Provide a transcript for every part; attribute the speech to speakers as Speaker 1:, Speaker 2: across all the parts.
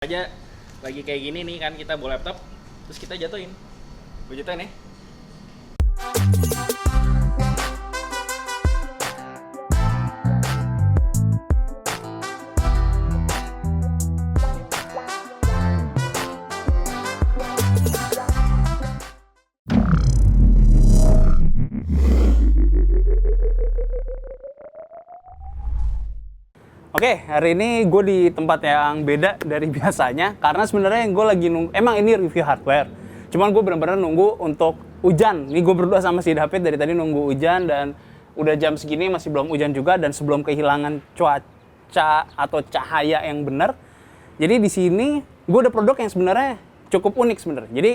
Speaker 1: Aja lagi kayak gini nih kan, kita bawa laptop terus kita jatuhin. Gue jatuhin ya.
Speaker 2: Oke, hari ini gue di tempat yang beda dari biasanya karena sebenarnya gue lagi nunggu, emang ini review hardware. Cuman gue bener-bener nunggu untuk hujan. Nih gue berdua sama si David dari tadi nunggu hujan dan udah jam segini masih belum hujan juga dan sebelum kehilangan cuaca atau cahaya yang benar. Jadi di sini gue ada produk yang sebenarnya cukup unik sebenarnya. Jadi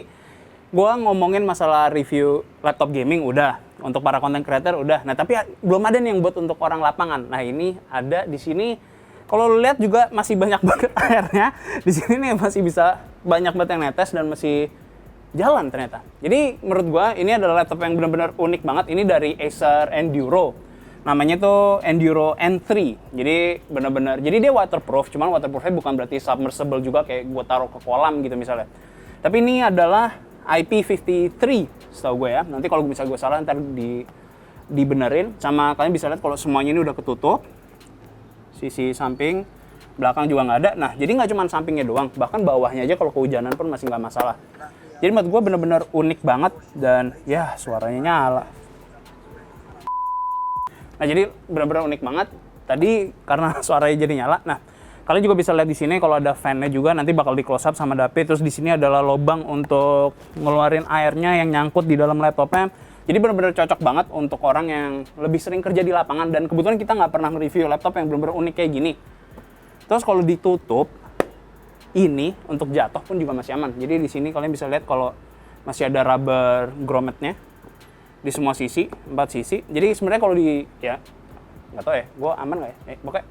Speaker 2: gue ngomongin masalah review laptop gaming udah, untuk para content creator udah. Nah, tapi belum ada nih yang buat untuk orang lapangan. Nah, ini ada di sini. Kalau lu lihat juga masih banyak banget airnya. Di sini nih masih bisa banyak banget yang netes dan masih jalan ternyata. Jadi menurut gue ini adalah laptop yang benar-benar unik banget. Ini dari Acer Enduro. Namanya tuh Enduro N3. Jadi benar-benar, jadi dia waterproof. Cuman waterproofnya bukan berarti submersible juga kayak gue taruh ke kolam gitu misalnya. Tapi ini adalah IP53 setahu gue ya. Nanti kalau misalnya gue salah ntar dibenerin. Sama kalian bisa lihat kalau semuanya ini udah ketutup. Sisi samping, belakang juga nggak ada. Nah, jadi nggak cuma sampingnya doang, bahkan bawahnya aja kalau kehujanan pun masih nggak masalah. Jadi menurut gue bener-bener unik banget dan ya suaranya nyala. Nah, jadi bener-bener unik banget. Tadi karena suaranya jadi nyala. Nah, kalian juga bisa lihat di sini kalau ada fan-nya juga nanti bakal di close up sama David. Terus di sini adalah lubang untuk ngeluarin airnya yang nyangkut di dalam laptopnya. Jadi benar-benar cocok banget untuk orang yang lebih sering kerja di lapangan dan kebetulan kita nggak pernah nge-review laptop yang benar-benar unik kayak gini. Terus kalau ditutup ini untuk jatuh pun juga masih aman. Jadi di sini kalian bisa lihat kalau masih ada rubber grommetnya di semua sisi, 4 sisi. Jadi sebenarnya kalau di ya nggak tahu ya, gue aman nggak ya? Pokoknya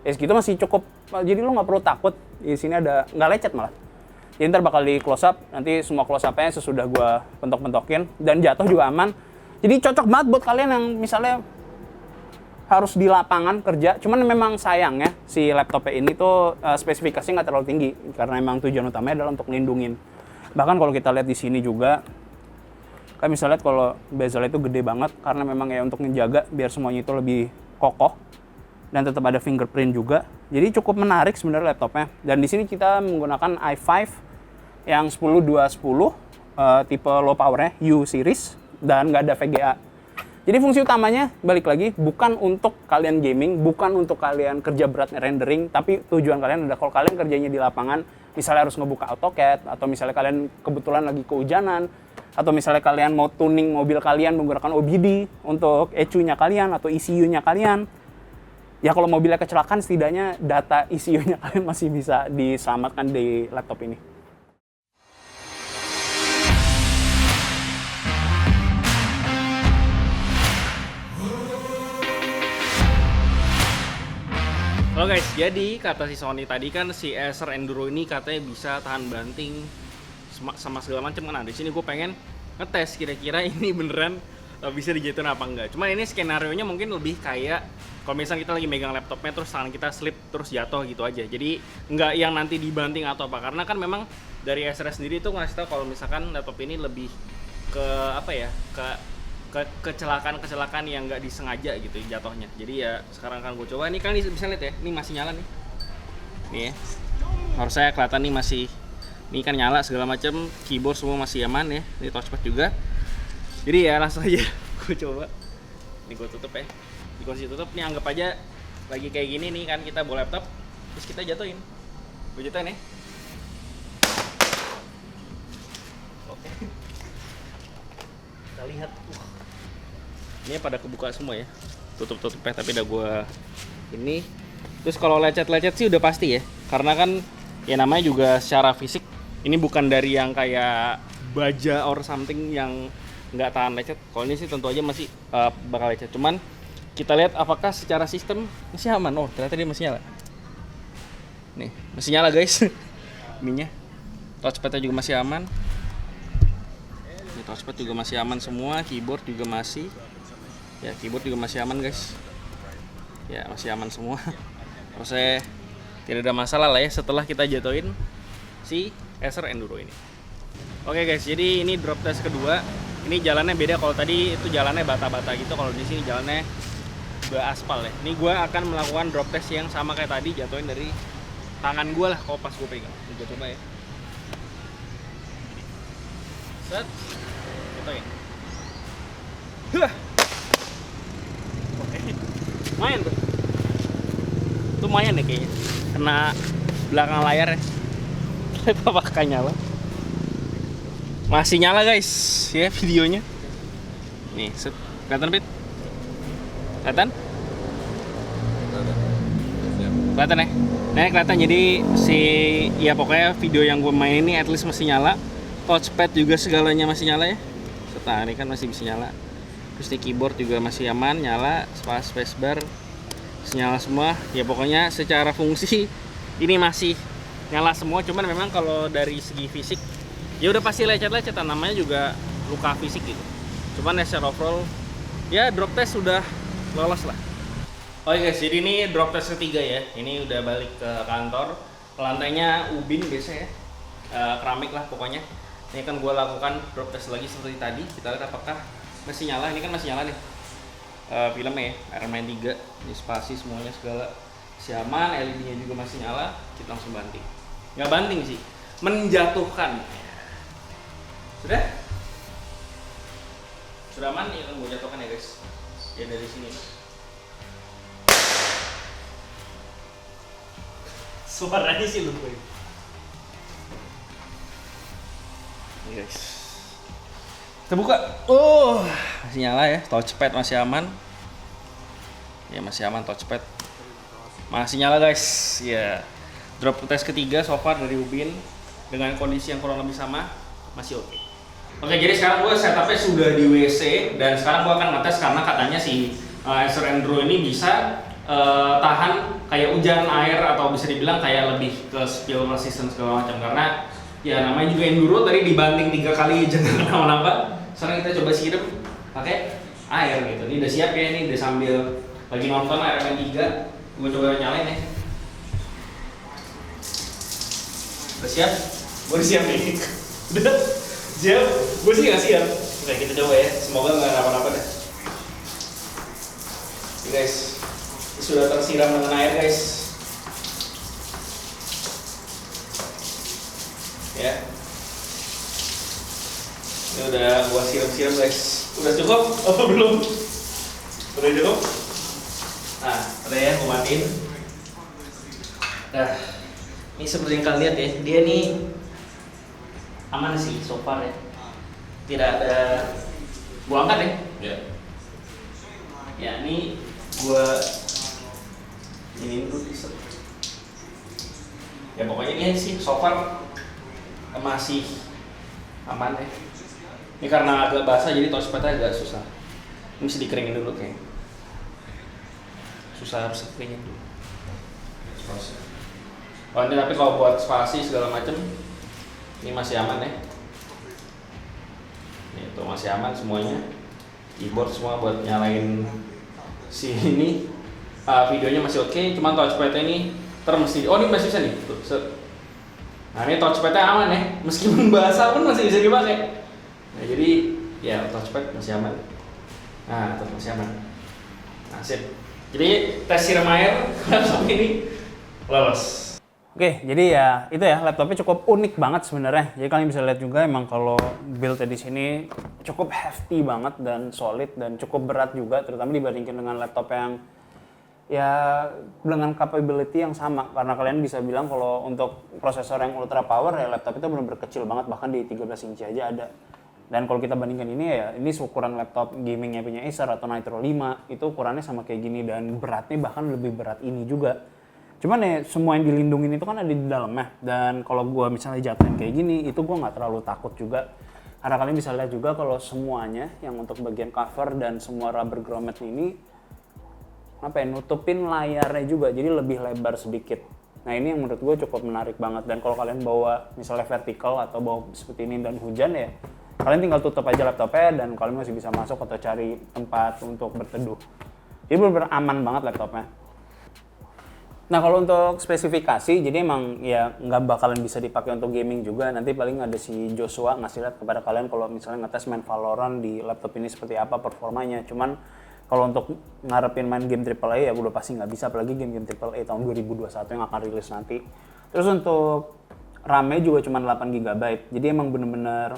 Speaker 2: segitu masih cukup. Jadi lo nggak perlu takut. Di sini ada nggak lecet malah. Jadi ntar bakal di close up, nanti semua close up-nya sesudah gue pentok-pentokin dan jatuh juga aman. Jadi cocok banget buat kalian yang misalnya harus di lapangan kerja. Cuman memang sayangnya si laptopnya ini tuh spesifikasi nggak terlalu tinggi karena memang tujuan utamanya adalah untuk ngelindungin. Bahkan kalau kita lihat di sini juga, kan bisa lihat kalau bezel itu gede banget karena memang ya untuk menjaga biar semuanya itu lebih kokoh dan tetap ada fingerprint juga. Jadi cukup menarik sebenarnya laptopnya. Dan di sini kita menggunakan i5 yang 10210 tipe low powernya U series dan nggak ada VGA. Jadi fungsi utamanya balik lagi bukan untuk kalian gaming, bukan untuk kalian kerja berat rendering, tapi tujuan kalian adalah kalau kalian kerjanya di lapangan, misalnya harus ngebuka AutoCAD atau misalnya kalian kebetulan lagi kehujanan atau misalnya kalian mau tuning mobil kalian menggunakan OBD untuk ECU-nya kalian atau ECU-nya kalian. Ya kalau mobilnya kecelakaan setidaknya data ECU-nya kalian masih bisa diselamatkan di laptop ini.
Speaker 1: Halo guys, jadi kata si Sony tadi kan si Acer Enduro ini katanya bisa tahan banting sama segala macam kan. Nah, di sini gue pengen ngetes kira-kira ini beneran bisa dijatuhin apa enggak. Cuma ini skenario-nya mungkin lebih kayak kalau misalnya kita lagi megang laptopnya terus tangan kita slip terus jatuh gitu aja. Jadi nggak yang nanti dibanting atau apa. Karena kan memang dari Acer sendiri itu ngasih tahu kalau misalkan laptop ini lebih ke apa ya, ke kecelakaan yang nggak disengaja gitu jatuhnya. Jadi ya sekarang kan gue coba. Ini kan bisa lihat ya, ini masih nyala nih. Nih ya. Harusnya kelihatan nih masih, ini kan nyala segala macam, keyboard semua masih aman ya. Ini touchpad juga. Jadi ya langsung aja gue coba. Ini gue tutup ya. Dikunci tutup. Nih anggap aja lagi kayak gini nih kan, kita bawa laptop terus kita jatuhin. Gue jatuhin ya. Oke. Kita lihat. Ini pada kebuka semua ya. Tutup-tutupnya tapi udah gue ini. Terus kalau lecet-lecet sih udah pasti ya. Karena kan ya namanya juga secara fisik ini bukan dari yang kayak baja or something yang nggak tahan lecet. Kalau ini sih tentu aja masih bakal lecet. Cuman kita lihat apakah secara sistem masih aman. Oh ternyata dia masih nyala. Nih masih nyala guys. Ininya touchpadnya juga masih aman. Ini touchpad juga masih aman semua. Keyboard juga masih. Ya keyboard juga masih aman guys. Ya masih aman semua. Terus tidak ada masalah lah ya setelah kita jatuhin si Acer Enduro ini. Oke guys, jadi ini drop test kedua. Ini jalannya beda, kalau tadi itu jalannya bata-bata gitu, kalau di sini jalannya aspal ya. Ini gue akan melakukan drop test yang sama kayak tadi, jatuhin dari tangan gue lah kalau pas gue pegang. Gue coba ya. Set, jatuhin. Hah. Oke, lumayan tuh. Itu lumayan deh kayaknya. Kena belakang layar ya. Apakah nyala? Masih nyala guys, ya videonya. Nih, kelihatan Pit? Kelihatan? Kelihatan ya? Nah, kelihatan, jadi ya pokoknya video yang gue main ini at least masih nyala. Touchpad juga segalanya masih nyala ya. Serta ini kan masih bisa nyala. Terus di keyboard juga masih aman, nyala. Spacebar masih nyala semua. Ya pokoknya secara fungsi ini masih nyala semua. Cuman memang kalau dari segi fisik ya udah pasti lecet-lecetan, namanya juga luka fisik gitu. Cuman ya secara overall ya drop test sudah lolos lah. Oke guys, jadi ini drop test ketiga ya. Ini udah balik ke kantor. Lantainya ubin biasa ya, keramik lah pokoknya. Ini kan gue lakukan drop test lagi seperti tadi. Kita lihat apakah masih nyala. Ini kan masih nyala nih filmnya ya, RMN 3, ini spasi semuanya segala masih aman. LED-nya juga masih nyala. Kita langsung banting. Nggak banting sih, menjatuhkan. Sudah? Sudah aman? Ya kan gue jatuhkan ya guys. Ya dari sini. Suaranya sih lupa ya. Ini guys. Kita buka. Oh, masih nyala ya. Touchpad masih aman. Ya masih aman touchpad. Masih nyala guys. Ya. Drop test ketiga so far dari Ubin dengan kondisi yang kurang lebih sama, masih oke. Oke, jadi sekarang gue setupnya sudah di WC dan sekarang gue akan ngetes karena katanya si Acer Enduro ini bisa tahan kayak hujan air atau bisa dibilang kayak lebih ke spill resistance segala macam, karena ya namanya juga Enduro, tadi dibanting 3 kali jangan kenapa-napa. Sekarang kita coba siram pakai air gitu. Ini udah siap ya, ini udah sambil lagi nonton RMN 3. Gue coba nyalain ya. Udah siap? Gue udah siap nih. Udah siap? Gue sih nggak siap. Oke, kita coba ya. Semoga nggak kenapa-napa deh. Oke guys, ini sudah tersiram dengan air guys. Ya. Ini udah gua siram-siram guys. Udah cukup? Apa belum? Udah cukup? Nah, udah ya, gua matiin. Nah, ini seperti yang kalian lihat ya, dia nih aman sih so far ya. Tidak ada, gua angkat ya. Ya. Ya, ini gua ini dulu bisa. Ya pokoknya ini sih so far masih aman ya. Ini karena agak basah jadi touchpadnya agak susah. Ini mesti dikeringin dulu kayak. Susah, harus dikeringin dulu. Oh ini tapi kalau buat spasi segala macem ini masih aman ya. Itu masih aman semuanya. Keyboard semua buat nyalain si ini. Videonya masih oke, cuman touchpadnya ini mesti. Oh ini masih bisa nih. Tuh, nah ini touchpadnya aman ya, meskipun basah pun masih bisa dipakai. Nah jadi ya touchpad masih aman. Nah tetap masih aman. Nah sip. Jadi tes siram air laptop ini lolos.
Speaker 2: Oke, jadi ya itu ya, laptopnya cukup unik banget sebenarnya. Jadi kalian bisa lihat juga emang kalau build di sini cukup hefty banget dan solid dan cukup berat juga, terutama dibandingkan dengan laptop yang ya dengan capability yang sama. Karena kalian bisa bilang kalau untuk prosesor yang ultra power ya laptop itu benar-benar kecil banget, bahkan di 13 inci aja ada. Dan kalau kita bandingkan ini ya, ini ukuran laptop gamingnya punya Acer atau Nitro 5 itu ukurannya sama kayak gini dan beratnya bahkan lebih berat ini juga. Cuman ya semua yang dilindungin itu kan ada di dalamnya, dan kalau gua misalnya jatuhin kayak gini itu gua nggak terlalu takut juga. Karena kalian bisa lihat juga kalau semuanya yang untuk bagian cover dan semua rubber grommet ini apa ya, nutupin layarnya juga, jadi lebih lebar sedikit. Nah ini yang menurut gue cukup menarik banget, dan kalau kalian bawa misalnya vertikal atau bawa seperti ini dan hujan ya kalian tinggal tutup aja laptopnya dan kalian masih bisa masuk atau cari tempat untuk berteduh. Jadi benar-benar aman banget laptopnya. Nah kalau untuk spesifikasi, jadi emang ya nggak bakalan bisa dipakai untuk gaming juga. Nanti paling ada si Joshua ngasih lihat kepada kalian kalau misalnya ngetes main Valorant di laptop ini seperti apa performanya. Cuman kalau untuk ngarepin main game AAA ya udah pasti nggak bisa, apalagi game-game AAA tahun 2021 yang akan rilis nanti. Terus untuk RAM-nya juga cuma 8 GB, jadi emang bener-bener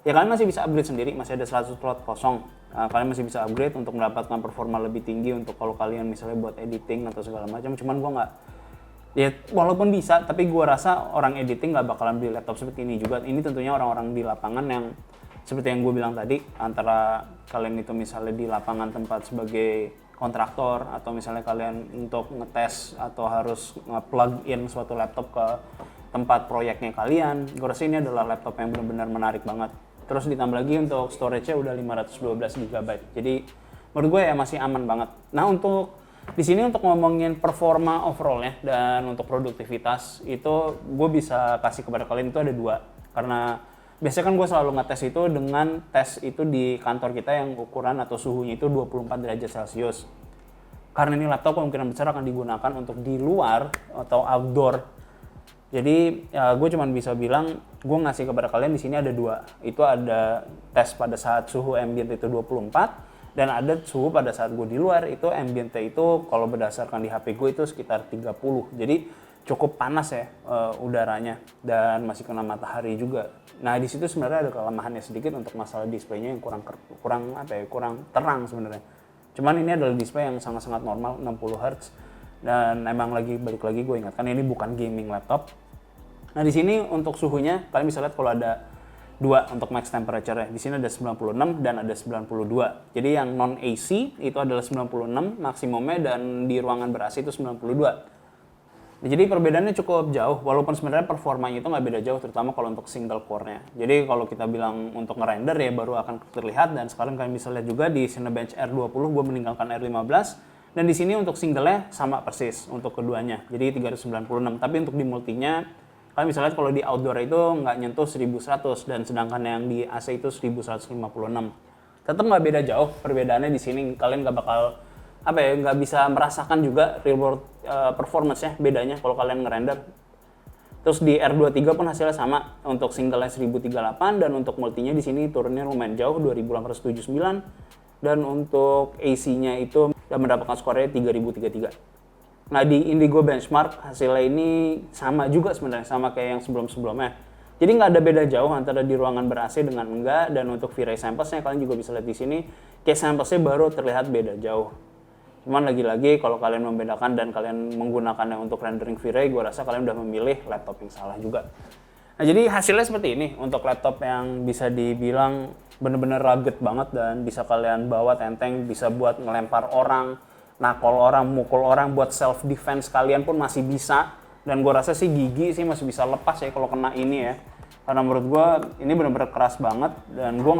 Speaker 2: ya kalian masih bisa upgrade sendiri, masih ada 100 slot kosong. Kalian masih bisa upgrade untuk mendapatkan performa lebih tinggi untuk kalau kalian misalnya buat editing atau segala macam. Cuman gua nggak, ya walaupun bisa, tapi gua rasa orang editing nggak bakalan beli laptop seperti ini juga. Ini tentunya orang-orang di lapangan yang seperti yang gue bilang tadi, antara kalian itu misalnya di lapangan tempat sebagai kontraktor atau misalnya kalian untuk ngetes atau harus nge-plug in suatu laptop ke tempat proyeknya kalian. Gue rasa ini adalah laptop yang benar-benar menarik banget. Terus ditambah lagi untuk storage-nya udah 512 GB. Jadi menurut gue ya masih aman banget. Nah, untuk di sini untuk ngomongin performa overall ya dan untuk produktivitas itu gue bisa kasih kepada kalian itu ada 2. Karena biasanya kan gue selalu ngetes itu dengan tes itu di kantor kita yang ukuran atau suhunya itu 24 derajat Celcius. Karena ini laptop kemungkinan besar akan digunakan untuk di luar atau outdoor. Jadi ya, gue cuma bisa bilang gue ngasih kepada kalian di sini ada 2. Itu ada tes pada saat suhu ambient itu 24 dan ada suhu pada saat gue di luar itu ambient itu kalau berdasarkan di HP gue itu sekitar 30. Jadi cukup panas ya udaranya dan masih kena matahari juga. Nah di situ sebenarnya ada kelemahannya sedikit untuk masalah displaynya yang kurang terang sebenarnya. Cuman ini adalah display yang sangat-sangat normal 60 Hz dan emang balik lagi gue ingatkan ini bukan gaming laptop. Nah di sini untuk suhunya kalian bisa lihat kalau ada 2 untuk max temperature ya. Di sini ada 96 dan ada 92. Jadi yang non AC itu adalah 96 maksimumnya dan di ruangan ber-AC itu 92. Jadi perbedaannya cukup jauh, walaupun sebenarnya performanya itu nggak beda jauh, terutama kalau untuk single core-nya. Jadi kalau kita bilang untuk ngerender ya baru akan terlihat, dan sekarang kalian bisa lihat juga di Cinebench R20 gue meninggalkan R15, dan di sini untuk single-nya sama persis untuk keduanya, jadi 396. Tapi untuk di multinya, kalian bisa lihat kalau di outdoor itu nggak nyentuh 1100, dan sedangkan yang di AC itu 1156. Tetap nggak beda jauh perbedaannya di sini, kalian nggak bakal nggak bisa merasakan juga real world performance-nya bedanya kalau kalian ngerender. Terus di R23 pun hasilnya sama, untuk single-nya 1038 dan untuk multinya di sini turunnya lumayan jauh 2879 dan untuk AC-nya itu udah mendapatkan skornya 3033. Nah di Indigo Benchmark hasilnya ini sama juga sebenarnya, sama kayak yang sebelum-sebelumnya. Jadi nggak ada beda jauh antara di ruangan ber-AC dengan enggak, dan untuk V-Ray samples-nya kalian juga bisa lihat di sini, case samples-nya baru terlihat beda jauh. Cuman lagi-lagi kalau kalian membedakan dan kalian menggunakannya untuk rendering V-Ray, gue rasa kalian udah memilih laptop yang salah juga. Nah jadi hasilnya seperti ini untuk laptop yang bisa dibilang bener-bener rugged banget dan bisa kalian bawa tenteng, bisa buat ngelempar orang, nakol orang, mukul orang, buat self defense kalian pun masih bisa. Dan gue rasa sih gigi sih masih bisa lepas ya kalau kena ini ya. Karena menurut gue ini bener-bener keras banget dan gue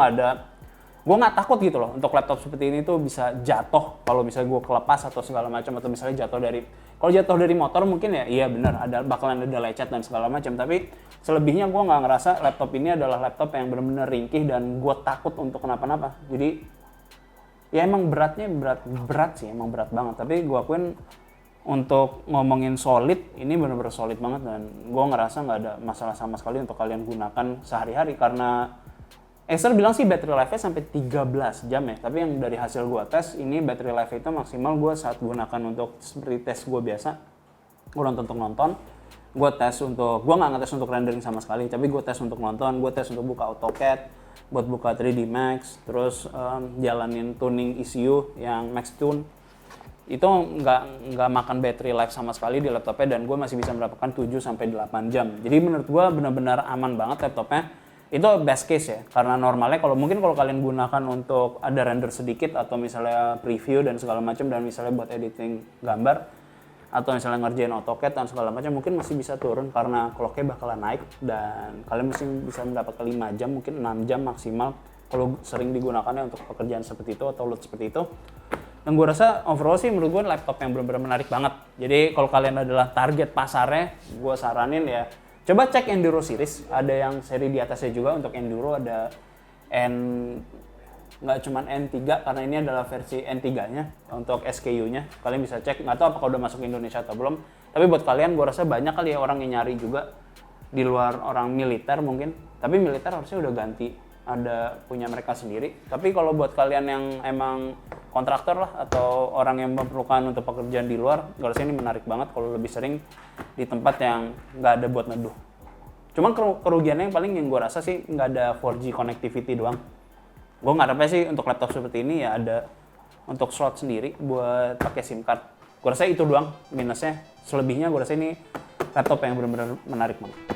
Speaker 2: nggak takut gitu loh untuk laptop seperti ini tuh bisa jatuh kalau misalnya gue kelepas atau segala macam, atau misalnya kalau jatuh dari motor mungkin ya iya benar bakalan ada lecet dan segala macam, tapi selebihnya gue nggak ngerasa laptop ini adalah laptop yang benar-benar ringkih dan gue takut untuk kenapa-napa. Jadi ya emang berat sih, emang berat banget, tapi gue akuin untuk ngomongin solid ini benar-benar solid banget dan gue ngerasa nggak ada masalah sama sekali untuk kalian gunakan sehari-hari. Karena Acer bilang sih battery life-nya sampai 13 jam ya, tapi yang dari hasil gue tes, ini battery life itu maksimal gue saat gunakan untuk seperti tes gue biasa, gue nonton, gue nggak ngetes untuk rendering sama sekali, tapi gue tes untuk nonton, gue tes untuk buka AutoCAD, buat buka 3D Max, terus jalanin tuning ECU yang Max Tune, itu nggak makan battery life sama sekali di laptopnya, dan gue masih bisa mendapatkan 7-8 jam, jadi menurut gue benar-benar aman banget laptopnya. Itu best case ya, karena normalnya kalau kalian gunakan untuk ada render sedikit atau misalnya preview dan segala macam, dan misalnya buat editing gambar atau misalnya ngerjain AutoCAD dan segala macam, mungkin masih bisa turun karena clock-nya bakalan naik dan kalian masih bisa mendapatkan 5 jam, mungkin 6 jam maksimal kalau sering digunakannya untuk pekerjaan seperti itu atau load seperti itu. Dan gue rasa overall sih menurut gue laptop yang benar-benar menarik banget. Jadi kalau kalian adalah target pasarnya, gue saranin ya coba cek Enduro series, ada yang seri di atasnya juga untuk Enduro, ada nggak cuma N3 karena ini adalah versi N3-nya untuk SKU-nya. Kalian bisa cek, nggak tahu apakah udah masuk Indonesia atau belum. Tapi buat kalian gue rasa banyak kali ya orang yang nyari juga di luar orang militer mungkin. Tapi militer harusnya udah ganti, ada punya mereka sendiri. Tapi kalau buat kalian yang emang kontraktor lah atau orang yang memerlukan untuk pekerjaan di luar, gue rasa ini menarik banget kalau lebih sering di tempat yang nggak ada buat neduh. Cuma kerugiannya yang paling yang gue rasa sih nggak ada 4G connectivity doang. Gue ngarepnya sih untuk laptop seperti ini ya ada untuk slot sendiri buat pakai SIM card. Gue rasa itu doang minusnya. Selebihnya gue rasa ini laptop yang benar-benar menarik banget.